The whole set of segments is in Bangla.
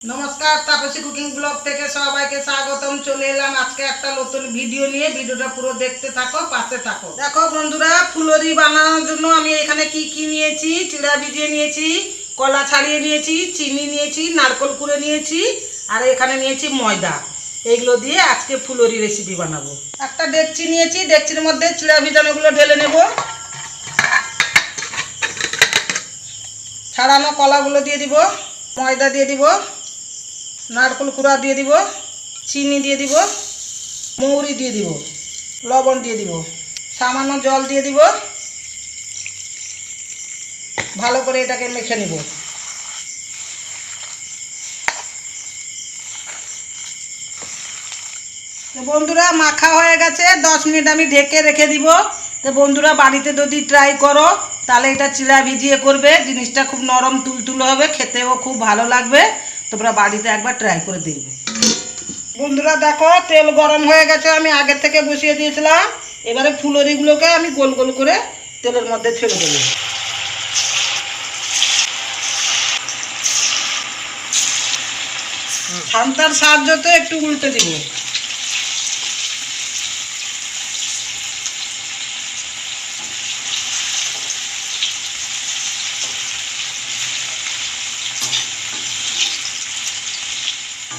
নমস্কার, তাপসী কুকিং ব্লগ থেকে সবাইকে স্বাগতম। চলে এলাম আজকে একটা নতুন ভিডিও নিয়ে। ভিডিওটা পুরো দেখতে থাকো, পাশে থাকো। দেখো বন্ধুরা, ফুলরি বানানোর জন্য আমি এখানে কি কি নিয়েছি। চিড়া ভিজিয়ে নিয়েছি, কলা ছাড়িয়ে নিয়েছি, চিনি নিয়েছি, নারকেল কুড়ে নিয়েছি, আর এখানে নিয়েছি ময়দা। এইগুলো দিয়ে আজকে ফুলরি রেসিপি বানাবো। একটা ডেকচি নিয়েছি, ডেকচির মধ্যে চিড়া ভিজানোগুলো ঢেলে নেব। ছাড়ানো কলাগুলো দিয়ে দিব, ময়দা দিয়ে দিব, নারকেল কুড়া দিয়ে দিব, চিনি দিয়ে দিব, মৌরি দিয়ে দিব, লবণ দিয়ে দিব, সামান্য জল দিয়ে দিব। ভালো করে এটাকে মেখে নিব। তো বন্ধুরা, মাখা হয়ে গেছে। 10 মিনিট আমি ঢেকে রেখে দিব। তো বন্ধুরা, বাড়িতে যদি ট্রাই করো তাহলে এটা চিড়া ভিজিয়ে করবে। জিনিসটা খুব নরম তুলতুলে হবে, খেতেও খুব ভালো লাগবে। তোমরা বাড়িতে একবার ট্রাই করে দেখবে। বন্ধুরা দেখো, তেল গরম হয়ে গেছে, আমি আগের থেকে বসিয়ে দিয়েছিলাম। এবারে ফুলরিগুলোকে আমি গোল গোল করে তেলের মধ্যে ছেড়ে দেবো। ছান্তার সাহায্যতে একটু উল্টে দিব।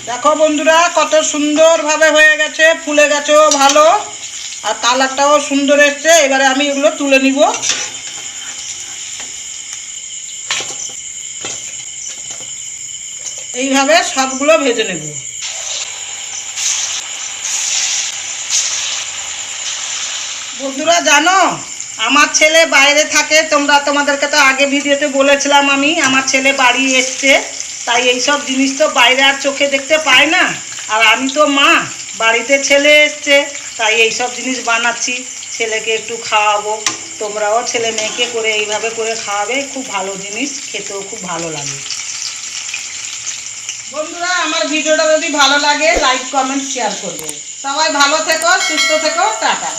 দেখো বন্ধুরা, কত সুন্দরভাবে হয়ে গেছে, ফুলে গেছেও ভালো, আর কালারটাও সুন্দর এসছে। এবারে আমি এগুলো তুলে নিব। এইভাবে সবগুলো ভেজে নেব। বন্ধুরা জানো, আমার ছেলে বাইরে থাকে। তোমাদেরকে তো আগে ভিডিওতে বলেছিলাম আমি, আমার ছেলে বাড়ি এসছে। তাই এইসব জিনিস তো বাইরে আর চোখে দেখতে পায় না। আর আমি তো মা, বাড়িতে ছেলে এসছে, তাই এইসব জিনিস বানাচ্ছি, ছেলেকে একটু খাওয়াবো। তোমরাও ছেলে মেয়েকে করে এইভাবে করে খাওয়াবে, খুব ভালো জিনিস, খেতেও খুব ভালো লাগে। বন্ধুরা, আমার ভিডিওটা যদি ভালো লাগে লাইক কমেন্ট শেয়ার করবে। সবাই ভালো থেকো, সুস্থ থেকো, টাটা।